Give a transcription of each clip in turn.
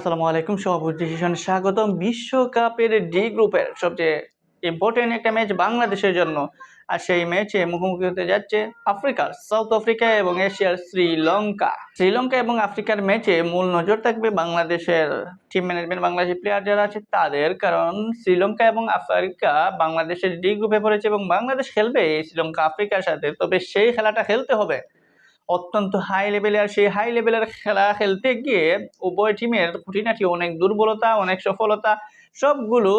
আসসালামু আলাইকুম, সভাপতি ডিসিশনে স্বাগতম। বিশ্বকাপের ডি গ্রুপের সবচেয়ে ইম্পর্টেন্ট একটা ম্যাচ বাংলাদেশের জন্য। আর সেই ম্যাচে মুখোমুখি হতে যাচ্ছে আফ্রিকার সাউথ আফ্রিকা এবং এশিয়ার শ্রীলঙ্কা। শ্রীলঙ্কা এবং আফ্রিকার ম্যাচে মূল নজর থাকবে বাংলাদেশের টিম ম্যানেজমেন্ট, বাংলাদেশের প্লেয়ার যারা আছে তাদের। কারণ শ্রীলঙ্কা এবং আফ্রিকা বাংলাদেশের ডি গ্রুপে পড়েছে এবং বাংলাদেশ খেলবে এই শ্রীলঙ্কা আফ্রিকার সাথে। তবে সেই খেলাটা খেলতে হবে অত্যন্ত হাই লেভেলে। আর সেই হাই লেভেলের খেলা খেলতে গিয়ে উভয় টিমের খুঁটিনাটি অনেক দুর্বলতা, অনেক সফলতা সবগুলো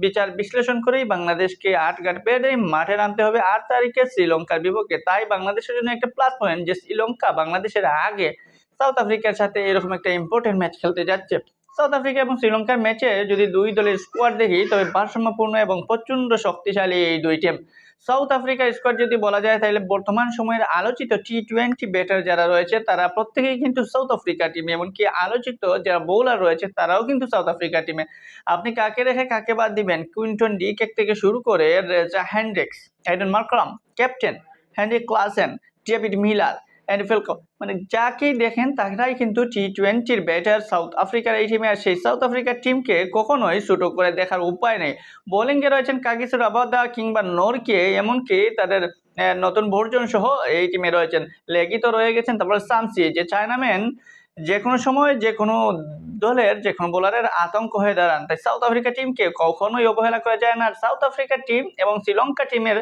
বিচার বিশ্লেষণ করেই বাংলাদেশকে আটঘাট বেঁধে মাঠে নামতে হবে 8 তারিখে শ্রীলঙ্কার বিপক্ষে। তাই বাংলাদেশের জন্য একটা প্লাস পয়েন্ট যে শ্রীলঙ্কা বাংলাদেশের আগে সাউথ আফ্রিকার সাথে এরকম একটা ইম্পর্টেন্ট ম্যাচ খেলতে যাচ্ছে। সাউথ আফ্রিকা এবং শ্রীলঙ্কার ম্যাচে যদি দুই দলের স্কোয়াড দেখি তবে ভারসাম্যপূর্ণ এবং প্রচন্ড শক্তিশালী এই দুই টিম। সাউথ আফ্রিকার স্কোয়াড যদি বলা যায় তাহলে বর্তমান সময়ের আলোচিত টি-20 ব্যাটার যারা রয়েছে তারা প্রত্যেকেই কিন্তু সাউথ আফ্রিকা টিমে, এমনকি আলোচিত যারা বোলার রয়েছে তারাও কিন্তু সাউথ আফ্রিকা টিমে। আপনি কাকে রেখে কাকে বাদ দিবেন? কুইন্টন ডি কেক থেকে শুরু করে Reeza Hendricks, Aiden Markram, captain Heinrich Klaasen, David Miller, Andile Phehlukwayo, মানে যাকেই দেখেন তারাই কিন্তু টি-20 ব্যাটার সাউথ আফ্রিকার এই টিমে। আর সেই সাউথ আফ্রিকার টিমকে কখনোই ছোট করে দেখার উপায় নেই। বোলিংয়ে রয়েছেন কাগিসো রাবাদা কিংবা নরকে, এমনকি তাদের নতুন বর্জন সহ এই টিমে রয়েছেন। লেগি তো রয়ে গেছেন, তারপর সামসি যে চায়নাম্যান যে কোনো সময় যে কোনো দলের যে কোনো বোলারের আতঙ্ক হয়ে দাঁড়ান। তাই সাউথ আফ্রিকা টিমকে কখনোই অবহেলা করা যায় না। আর সাউথ আফ্রিকা টিম এবং শ্রীলঙ্কা টিমের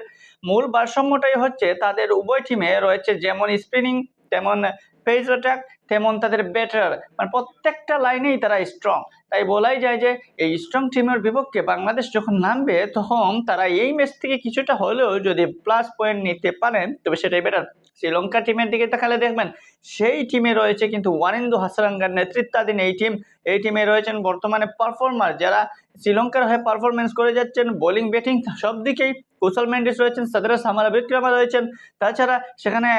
মূল ভারসাম্যটাই হচ্ছে তাদের উভয় টিমে রয়েছে যেমন স্পিনিং, তেমন পেস অ্যাটাক, তেমন তাদের ব্যাটার, মানে প্রত্যেকটা লাইনেই তারা স্ট্রং। তাই বলাই যায় যে এই স্ট্রং টিমের বিপক্ষে বাংলাদেশ যখন নামবে তখন তারা এই ম্যাচ থেকে কিছুটা হলেও যদি প্লাস পয়েন্ট নিতে পারেন তবে সেটাই বেটার। শ্রীলঙ্কা টিমের দিকে তাকালে দেখবেন সেই টিমে রয়েছে কিন্তু ওয়ানিন্দু হাসারাঙ্গার নেতৃত্বাধীন এই টিমে রয়েছেন বর্তমানে পারফর্মার যারা শ্রীলঙ্কার হয়ে পারফরমেন্স করে যাচ্ছেন, বোলিং ব্যাটিং সব দিকেই। কুশল মেন্ডিস রয়েছেন, সাদরা সামারাবিক্রমা রয়েছেন, তাছাড়া সেখানে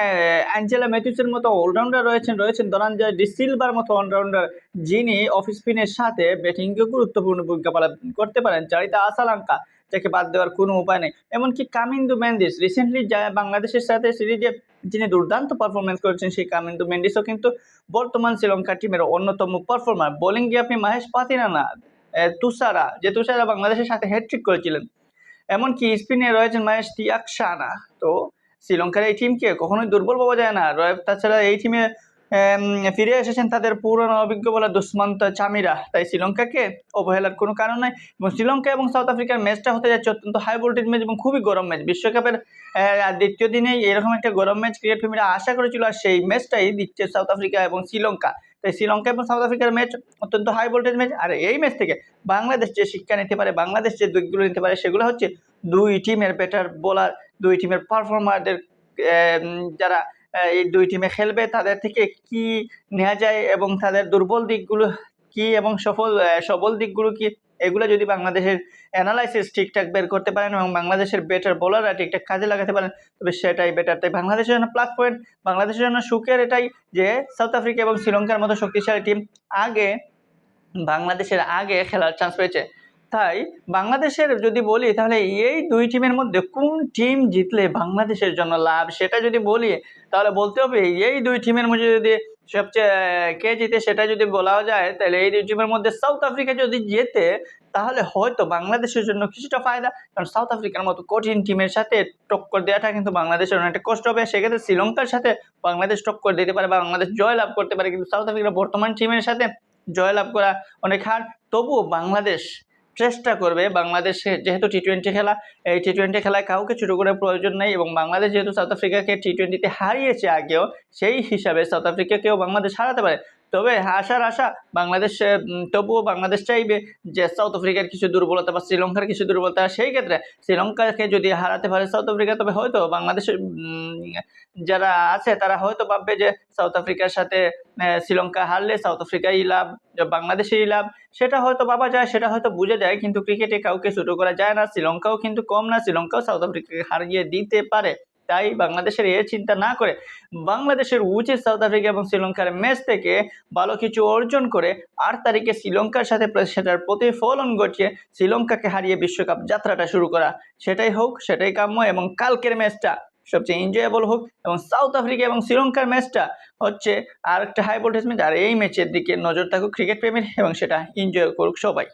অ্যাঞ্জেলা ম্যাথিউসের মতো অলরাউন্ডার রয়েছেন ধনঞ্জয় ডি সিলভার মতো অলরাউন্ডার যিনি অফ স্পিনের সাথে ব্যাটিংকে গুরুত্বপূর্ণ ভূমিকা পালন করতে পারেন। চারিতা আসালাঙ্কা যাকে বাদ দেওয়ার কোনো উপায় নেই, এমনকি কামিন্দু মেন্ডিস রিসেন্টলি যা বাংলাদেশের সাথে সিরিজে যিনি দুর্দান্ত পারফরমেন্স করেছেন সেই কামিন্দু মেন্ডিসও কিন্তু বর্তমান শ্রীলঙ্কা টিমের অন্যতম পারফর্মার। বোলিংয়ে আপনি মহেশ পাতিরানা, তুষারা বাংলাদেশের সাথে হ্যাট্রিক করেছিলেন, এমনকি স্পিনে রয়েছেন মহেশ তিয়াকসানা। তো শ্রীলঙ্কার এই টিমকে কখনোই দুর্বল পাওয়া যায় না। তাছাড়া এই টিমে ফিরে এসেছেন তাদের পুরনো অভিজ্ঞ বলা দুষ্মন্ত চামিরা। তাই শ্রীলঙ্কাকে অবহেলার কোনো কারণ নাই। এবং শ্রীলঙ্কা এবং সাউথ আফ্রিকার ম্যাচটা হতে যাচ্ছে অত্যন্ত হাই ভোল্টেজ ম্যাচ এবং খুবই গরম ম্যাচ। বিশ্বকাপের দ্বিতীয় দিনেই এরকম একটা গরম ম্যাচ ক্রিকেট প্রেমীরা আশা করেছিল, আর সেই ম্যাচটাই দিচ্ছে সাউথ আফ্রিকা এবং শ্রীলঙ্কা। তাই শ্রীলঙ্কা এবং সাউথ আফ্রিকার ম্যাচ অত্যন্ত হাই ভোল্টেজ ম্যাচ। আর এই ম্যাচ থেকে বাংলাদেশ যে শিক্ষা নিতে পারে, বাংলাদেশ যে দিকগুলো নিতে পারে সেগুলো হচ্ছে দুই টিমের ব্যাটার বোলার, দুই টিমের পারফর্মারদের যারা এই দুই টিমে খেলবে তাদের থেকে কি নেওয়া যায় এবং তাদের দুর্বল দিকগুলো কি এবং সবল দিকগুলো কি, এগুলো যদি বাংলাদেশের অ্যানালাইসিস ঠিকঠাক বের করতে পারেন এবং বাংলাদেশের বেটার বোলাররা ঠিকঠাক কাজে লাগাতে পারেন তবে সেটাই বেটার। তাই বাংলাদেশের জন্য প্লাস পয়েন্ট, বাংলাদেশের জন্য সুখের এটাই যে সাউথ আফ্রিকা এবং শ্রীলঙ্কার মতো শক্তিশালী টিম বাংলাদেশের আগে খেলার চান্স পেয়েছে। তাই বাংলাদেশের যদি বলি তাহলে এই দুই টিমের মধ্যে কোন টিম জিতলে বাংলাদেশের জন্য লাভ সেটা যদি বলি তাহলে বলতে হবে এই দুই টিমের মধ্যে যদি সবচেয়ে কে জিতে সেটা যদি বলা যায় তাহলে এই দুই টিমের মধ্যে সাউথ আফ্রিকা যদি জেতে তাহলে হয়তো বাংলাদেশের জন্য কিছুটা ফায়দা। কারণ সাউথ আফ্রিকার মতো কঠিন টিমের সাথে টক্কর দেওয়াটা কিন্তু বাংলাদেশের অনেকটা কষ্ট হবে। সেক্ষেত্রে শ্রীলঙ্কার সাথে বাংলাদেশ টক্কর দিতে পারে, বাংলাদেশ জয়লাভ করতে পারে, কিন্তু সাউথ আফ্রিকার বর্তমান টিমের সাথে জয়লাভ করা অনেক হার। তবুও বাংলাদেশ চেষ্টা করবে, বাংলাদেশে যেহেতু টি-20 খেলা, এই টি-20 খেলায় কাউকে ছোট করে প্রয়োজন নেই এবং বাংলাদেশ যেহেতু সাউথ আফ্রিকাকে টি-20তে হারিয়েছে আগেও, সেই হিসাবে সাউথ আফ্রিকাকেও বাংলাদেশ হারাতে পারে। তবে আশা বাংলাদেশ, তবুও বাংলাদেশ চাইবে যে সাউথ আফ্রিকার কিছু দুর্বলতা বা শ্রীলঙ্কার কিছু দুর্বলতা, সেই ক্ষেত্রে শ্রীলঙ্কাকে যদি হারাতে পারে সাউথ আফ্রিকা তবে হয়তো বাংলাদেশের যারা আছে তারা হয়তো ভাববে যে সাউথ আফ্রিকার সাথে শ্রীলঙ্কা হারলে সাউথ আফ্রিকাই লাভ, বাংলাদেশেরই লাভ। সেটা হয়তো ভাবা যায়, সেটা হয়তো বোঝা যায়, কিন্তু ক্রিকেটে কাউকে ছোট করা যায় না। শ্রীলঙ্কাও কিন্তু কম না, শ্রীলঙ্কাও সাউথ আফ্রিকাকে হারিয়ে দিতে পারে। তাই বাংলাদেশের এ চিন্তা না করে বাংলাদেশের উচিত সাউথ আফ্রিকা এবং শ্রীলঙ্কার ম্যাচ থেকে ভালো কিছু অর্জন করে 8 তারিখে শ্রীলঙ্কার সাথে সেটার প্রতিফলন ঘটিয়ে শ্রীলঙ্কাকে হারিয়ে বিশ্বকাপ যাত্রাটা শুরু করা। সেটাই হোক, সেটাই কাম্য। এবং কালকের ম্যাচটা সবচেয়ে এনজয়েবল হোক, এবং সাউথ আফ্রিকা এবং শ্রীলঙ্কার ম্যাচটা হচ্ছে আর একটা হাই ভোল্টেজ ম্যাচ। আর এই ম্যাচের দিকে নজর থাকুক ক্রিকেট প্রেমীর, এবং সেটা এনজয় করুক সবাই।